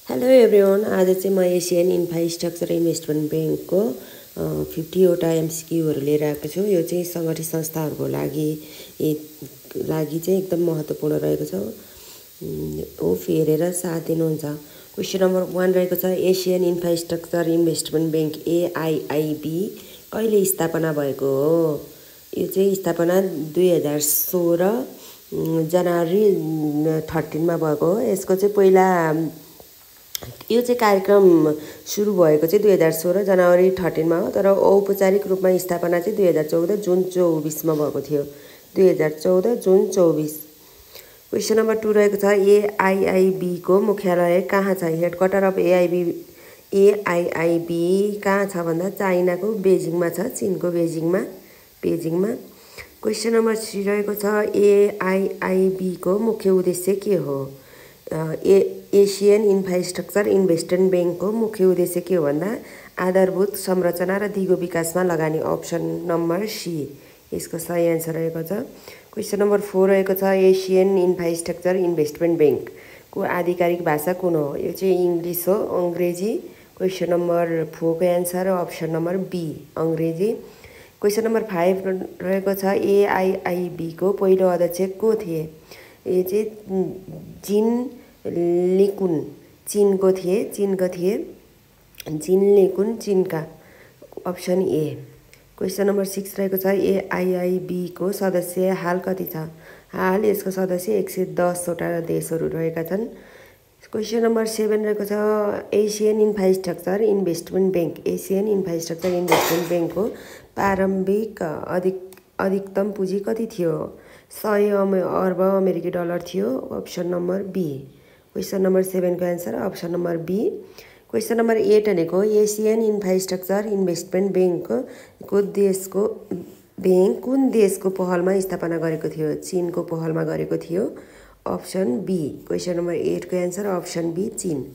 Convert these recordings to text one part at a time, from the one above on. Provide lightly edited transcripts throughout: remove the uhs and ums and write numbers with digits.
Hello everyone, आज चाहिँ म एसियन इन्फ्रास्ट्रक्चर इन्भेस्टमेन्ट ब्याङ्कको 50वटा एमसिक्यूहरू लिएर आएको छु। यो चाहिँ सङ्गठित संस्थाहरूको लागि चाहिँ एकदम महत्त्वपूर्ण रहेको छ। हो फेरेर साथ दिनुहुन्छ। क्वेसन नम्बर 1 रहेको छ, एसियन इन्फ्रास्ट्रक्चर इन्भेस्टमेन्ट ब्याङ्क एआइआइबी कहिले स्थापना भएको हो? यो चाहिँ स्थापना 2016 जनवरी 13 भएको हो। यसको चाहिँ पहिला यो चाहिँ कार्यक्रम सुरु भएको चाहिँ 2016 जनवरी 13 हो, तर औपचारिक रूपमा स्थापना चाहिँ 2014 जुन 24 भएको थियो। 2014 जुन 24। क्वेसन नम्बर 2 रहेको छ, एआइआइबीको मुख्यालय कहाँ छ? हेडक्वार्टर अफ एआइआइबी कहाँ छ भन्दा चाइनाको बेजिङमा छ, चिनको बेजिङमा। क्वेसन नम्बर 3 रहेको छ, एआइआइबीको मुख्य उद्देश्य के हो? एसियन इन्फ्रास्ट्रक्चर इन्भेस्टमेन्ट ब्याङ्कको मुख्य उद्देश्य के हो भन्दा आधारभूत संरचना र दिगो विकासमा लगानी। अप्सन नम्बर सी यसको सही एन्सर रहेको छ। क्वेसन नम्बर 4 रहेको छ, एसियन इन्फ्रास्ट्रक्चर इन्भेस्टमेन्ट ब्याङ्कको आधिकारिक भाषा कुन हो? यो चाहिँ इङ्ग्लिस हो, अङ्ग्रेजी। क्वेसन नम्बर 4 को एन्सर अप्सन नम्बर बी अङ्ग्रेजी। क्वेसन नम्बर 5 रहेको छ, एआइआइबीको पहिलो अध्यक्ष को थिए? यो चाहिँ जिन लिकुन चिनको थिए। जिन लिकुन चिनका। Option A. क्वेसन नम्बर 6 रहेको छ, एआइआइबीको सदस्य हाल कति छ? हाल यसको सदस्य 110वटा देशहरू रहेका छन्। क्वेसन नम्बर 7 रहेको छ, Asian infrastructure investment bank Asian infrastructure investment ब्याङ्कको प्रारम्भिक अधिकतम पुँजी कति थियो? 100 अर्ब अमेरिकी डलर थियो। Option number B. Question number 7 को answer option number B. Question number 8 भनेको एसियन इन्फ्रास्ट्रक्चर इन्भेस्टमेन्ट ब्याङ्कको ब्याङ्क कुन देशको पहलमा स्थापना गरेको थियो? चिनको पहलमा गरेको थियो। Option be. क्वेसन नम्बर 8 को एन्सर अप्सन बी चिन।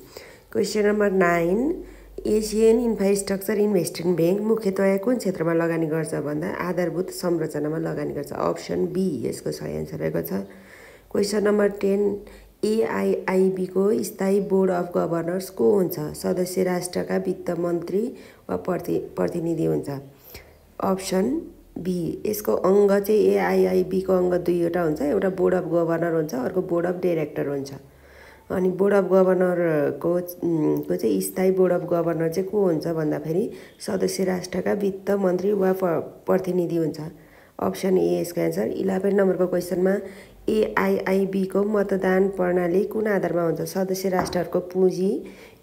Question number 9, Asian infrastructure investment bank मुख्यतया कुन क्षेत्रमा लगानी गर्छ भन्दा आधारभूत संरचनामा लगानी गर्छ। अप्सन बी यसको सही एन्सर रहेको छ। क्वेसन नम्बर 10, एआइआइबीको स्थायी बोर्ड अफ गभर्नर्स को हुन्छ? सदस्य राष्ट्रका वित्त मन्त्री वा प्रतिनिधि हुन्छ। Option B. यसको अङ्ग चाहिँ एआइआइबीको अङ्ग 2वटा हुन्छ। एउटा बोर्ड अफ गभर्नर हुन्छ, अर्को बोर्ड अफ डाइरेक्टर हुन्छ। अनि बोर्ड अफ गभर्नरको चाहिँ स्थायी बोर्ड अफ गभर्नर चाहिँ को हुन्छ भन्दाखेरि सदस्य राष्ट्रका वित्त मन्त्री वा प्रतिनिधि हुन्छ। अप्सन ए यसको एन्सर। 11 नम्बरको क्वेसनमा एआइआइबीको मतदान प्रणाली कुन आधारमा हुन्छ? सदस्य राष्ट्रहरूको पुँजी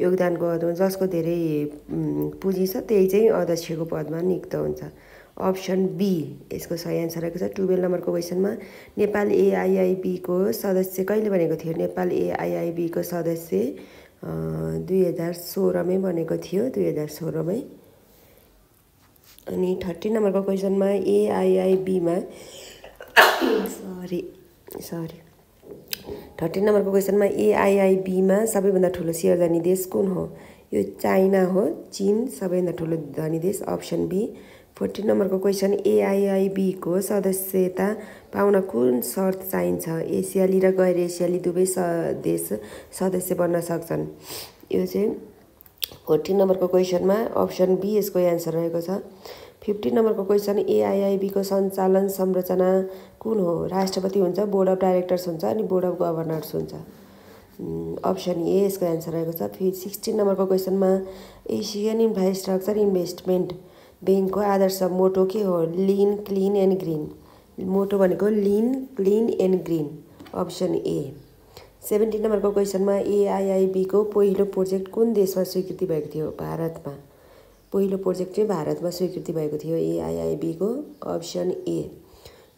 योगदानको आधारमा, जसको धेरै पुँजी छ त्यही चाहिँ अध्यक्षको पदमा नियुक्त हुन्छ। अप्सन बी यसको सही एन्सर रहेको छ। 12 नम्बरको क्वेसनमा नेपाल एआइआइबीको सदस्य कहिले बनेको थियो? नेपाल एआइआइबीको सदस्य 2016 बनेको थियो, 2016 अनि 30 नम्बरको क्वेसनमा एआइआइबीमा 30 नम्बरको क्वेसनमा एआइआइबीमा सबैभन्दा ठुलो सेयर धनी देश कुन हो? यो चाइना हो, चिन सबैभन्दा ठुलो धनी देश। Option be. 14 नम्बरको क्वेसन, एआइआइबीको सदस्यता पाउन कुन शर्त चाहिन्छ? एसियाली र गैर एसियाली दुवै देश सदस्य बन्न सक्छन्। यो चाहिँ 14 नम्बरको क्वेसनमा अप्सन बी यसको एन्सर रहेको छ। 15 नम्बरको क्वेसन, एआइआइबीको सञ्चालन संरचना कुन हो? राष्ट्रपति हुन्छ, बोर्ड अफ डाइरेक्टर्स हुन्छ अनि बोर्ड अफ गभर्नर्स हुन्छ। अप्सन ए यसको एन्सर रहेको छ। 16 नम्बरको क्वेसनमा एसियन इन्फ्रास्ट्रक्चर इन्भेस्टमेन्ट ब्याङ्कको आदर्श मोटो के हो? लिन, क्लिन एन्ड ग्रिन। मोटो भनेको लिन, clean and green. Option A. 17 नम्बरको क्वेसनमा एआइआइबीको पहिलो प्रोजेक्ट कुन देशमा स्वीकृति भएको थियो? भारतमा। पहिलो प्रोजेक्ट चाहिँ भारतमा स्वीकृति भएको थियो एआइआइबीको। Option A.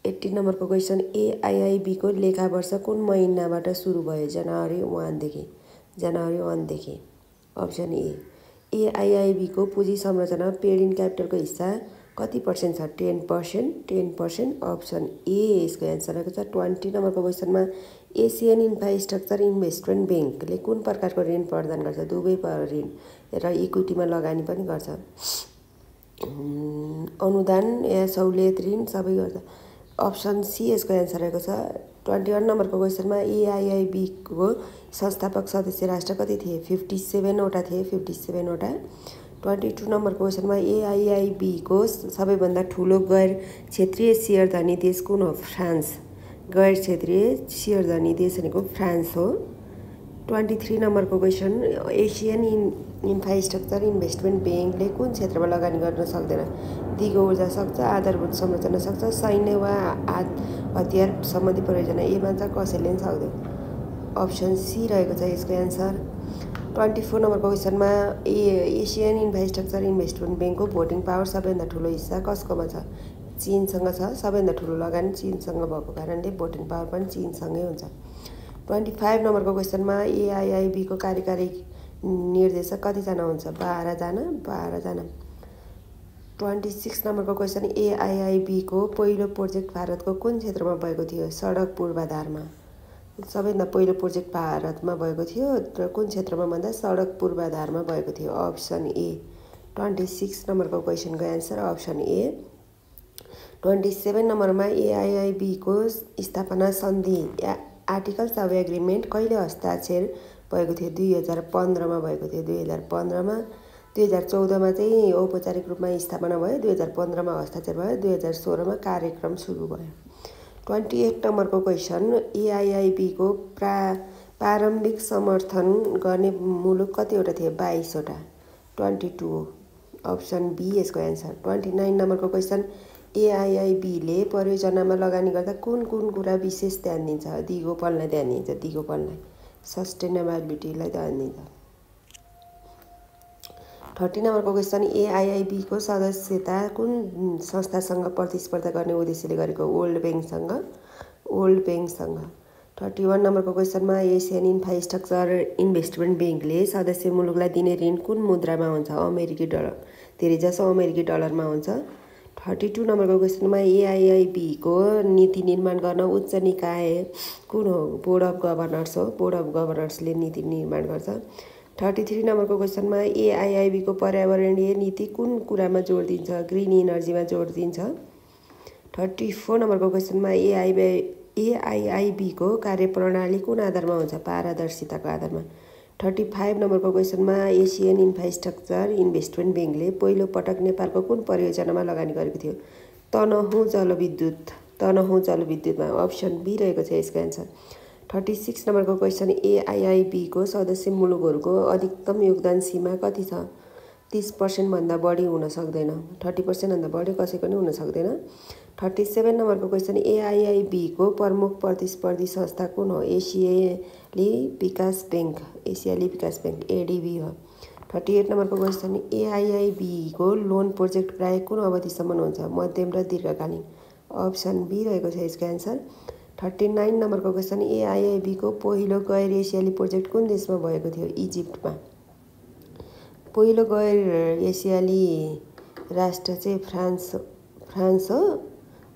18 नम्बरको क्वेसन, एआइआइबीको लेखा वर्ष कुन महिनाबाट सुरु भयो? जनवरी 1 देखि। Option A. एआइआइबीको पुँजी संरचना पेड इन क्यापिटलको हिस्सा कति % छ? 10%। अप्सन ए यसको एन्सर रहेको छ। 20 नम्बरको क्वेसनमा एसियन इन्फ्रास्ट्रक्चर इन्भेस्टमेन्ट ब्याङ्कले कुन प्रकारको ऋण प्रदान गर्छ? दुवै ऋण र इक्विटीमा लगानी पनि गर्छ। अनुदान या सहुलियत ऋण सबै गर्छ। अप्सन सी यसको एन्सर रहेको छ। 21 नम्बरको क्वेसनमा एआइआइबीको संस्थापक सदस्य राष्ट्र कति थिए? 57 वटा थिए, 57 वटा। 22 नम्बरको क्वेसनमा एआइआइबीको सबैभन्दा ठुलो गैर क्षेत्रीय सेयरधनी देश कुन हो? फ्रान्स। गैर क्षेत्रीय सेयरधनी देश भनेको फ्रान्स हो। 23 नम्बरको क्वेसन एसियन इन्फ्रास्ट्रक्चर इन्भेस्टमेन्ट ब्याङ्कले कुन क्षेत्रमा लगानी गर्न सक्दैन? दिगो ऊर्जा सक्छ, आधारभूत संरचना सक्छ, सैन्य वा हतियार सम्बन्धी परियोजना। एमा चाहिँ कसैले पनि सक्दैन। अप्सन सी रहेको छ यसको एन्सर। 24 नम्बरको क्वेसनमा एसियन इन्फ्रास्ट्रक्चर इन्भेस्टमेन्ट ब्याङ्कको भोटिङ पावर सबैभन्दा ठुलो हिस्सा कसकोमा छ? चीनसँग छ। सबैभन्दा ठुलो लगानी चीनसँग भएको कारणले भोटिङ पावर पनि चीनसँगै हुन्छ। 25 नम्बरको क्वेसनमा एआइआइबीको कार्यकारी निर्देशक कतिजना हुन्छ? 12 जना। 26 नम्बरको क्वेसन एआइआइबीको पहिलो प्रोजेक्ट भारतको कुन क्षेत्रमा भएको थियो? सडक पूर्वाधारमा। सबैभन्दा पहिलो प्रोजेक्ट भारतमा भएको थियो र कुन क्षेत्रमा भन्दा सडक पूर्वाधारमा भएको थियो। Option A. 26 नम्बरको क्वेसनको एन्सर अप्सन ए। 27 नम्बरमा एआइआइबीको स्थापना सन्धि आर्टिकल्स अफ एग्रिमेन्ट कहिले हस्ताक्षर भएको थियो? 2015मा भएको थियो। 2015मा 2014मा चाहिँ औपचारिक रूपमा स्थापना भयो, 2015मा हस्ताक्षर भयो, 2016मा कार्यक्रम सुरु भयो। 28 नम्बरको क्वेसन एआइआइबीको प्रारम्भिक समर्थन गर्ने मुलुक कतिवटा थिए? 22 वटा। 22 अप्सन बी यसको एन्सर। 29 नम्बरको क्वेसन एआइआइबीले परियोजनामा लगानी गर्दा कुन कुन कुरा विशेष ध्यान दिन्छ? दिगोपनलाई ध्यान दिन्छ, दिगोपनलाई, सस्टेनेबिलिटीलाई ध्यान दिन्छ। 30 नम्बरको क्वेसन एआइआइबीको सदस्यता कुन संस्थासँग प्रतिस्पर्धा गर्ने उद्देश्यले गरेको? वर्ल्ड ब्याङ्कसँग। 31 नम्बरको क्वेसनमा एसियन इन्फ्रास्ट्रक्चर इन्भेस्टमेन्ट ब्याङ्कले सदस्य मुलुकलाई दिने ऋण कुन मुद्रामा हुन्छ? अमेरिकी डलर। धेरैजसो अमेरिकी डलरमा हुन्छ। 32 नम्बरको क्वेसनमा एआइआइबीको नीति निर्माण गर्न उच्च निकाय कुन हो? बोर्ड अफ गभर्नर्स हो। बोर्ड अफ गभर्नर्सले नीति निर्माण गर्छ। 33 नम्बरको क्वेसनमा एआइआइबीको पर्यावरणीय नीति कुन कुरामा जोड दिन्छ? ग्रिन इनर्जीमा जोड दिन्छ। 34 नम्बरको क्वेसनमा एआइआइबीको कार्यप्रणाली कुन आधारमा हुन्छ? पारदर्शिताको आधारमा। 35 नम्बरको क्वेसनमा एसियन इन्फ्रास्ट्रक्चर इन्भेस्टमेन्ट ब्याङ्कले पहिलो पटक नेपालको कुन परियोजनामा लगानी गरेको थियो? तनहुँ जलविद्युतमा। अप्सन बी रहेको छ यसको एन्सर। 36 नम्बरको क्वेसन एआइआइबीको सदस्य मुलुकहरूको अधिकतम योगदान सीमा कति छ? 30% भन्दा बढी हुन सक्दैन। 30% भन्दा बढी कसैको पनि हुन सक्दैन। 37 नम्बरको क्वेसन एआइआइबीको प्रमुख प्रतिस्पर्धी संस्था कुन हो? एसियाली विकास ब्याङ्क एडिबी हो। 38 नम्बरको क्वेसन एआइआइबीको लोन प्रोजेक्ट प्रायः कुन अवधिसम्म हुन्छ? मध्यम र दीर्घकालीन। अप्सन बी रहेको छ यसको एन्सर। 39 नम्बरको क्वेसन एआइआइबीको पहिलो गैर एसियाली प्रोजेक्ट कुन देशमा भएको थियो? इजिप्टमा। पहिलो गैर एसियाली राष्ट्र चाहिँ फ्रान्स हो।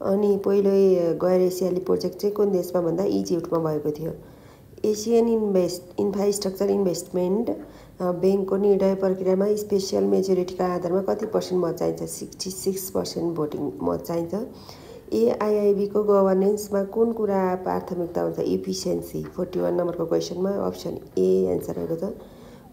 अनि पहिलो गैर एसियाली प्रोजेक्ट चाहिँ कुन देशमा भन्दा इजिप्टमा भएको थियो। एसियन इन्फ्रास्ट्रक्चर इन्भेस्टमेन्ट ब्याङ्कको निर्णय प्रक्रियामा स्पेसियल मेजोरिटीका आधारमा कति % मत चाहिन्छ? 66% भोटिङ मत चाहिन्छ। एआइआइबीको गभर्नेन्समा कुन कुरा प्राथमिकता हुन्छ? इफिसियन्सी। 41 नम्बरको क्वेसनमा अप्सन ए एन्सर रहेको छ।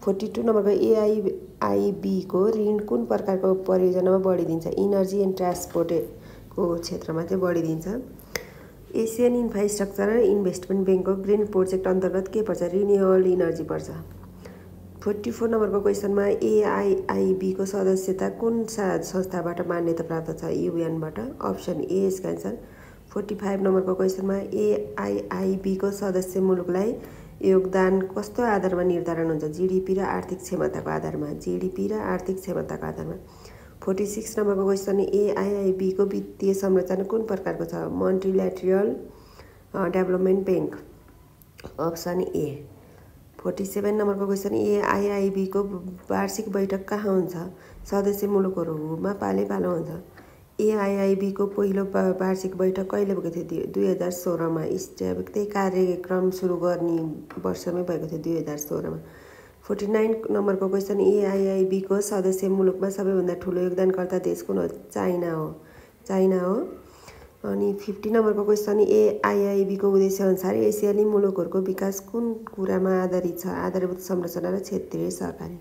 42 नम्बरको एआइआइबीको ऋण कुन प्रकारको परियोजनामा बढी दिन्छ? इनर्जी एन्ड ट्रान्सपोर्टको क्षेत्रमा चाहिँ बढी दिन्छ। एसियन इन्फ्रास्ट्रक्चर इन्भेस्टमेन्ट ब्याङ्कको ग्रिन प्रोजेक्ट अन्तर्गत के पर्छ? रिन्युएबल इनर्जी पर्छ। 44 नम्बरको क्वेसनमा एआइआइबीको सदस्यता कुन संस्थाबाट मान्यता प्राप्त छ? युएनबाट। अप्सन ए यसको एन्सर। 45 नम्बरको क्वेसनमा एआइआइबीको सदस्य मुलुकलाई योगदान कस्तो आधारमा निर्धारण हुन्छ? जिडिपी र आर्थिक क्षमताको आधारमा। 46 नम्बरको क्वेसन एआइआइबीको वित्तीय संरचना कुन प्रकारको छ? Multilateral development bank. Option A. 47 नम्बरको क्वेसन एआइआइबीको वार्षिक बैठक कहाँ हुन्छ? सदस्य मुलुकहरूमा पालो हुन्छ। एआइआइबीको पहिलो वार्षिक बैठक कहिले भएको थियो? 2016मा। त्यही कार्यक्रम सुरु गर्ने वर्षमै भएको थियो, 2016मा। 49 नम्बरको क्वेसन एआइआइबीको सदस्य मुलुकमा सबैभन्दा ठुलो योगदानकर्ता देश कुन हो? चाइना हो। अनि 50 नम्बरको क्वेसन एआइआइबीको उद्देश्य अनुसार एसियाली मुलुकहरूको विकास कुन कुरामा आधारित छ? आधारभूत संरचना र क्षेत्रीय सहकारी।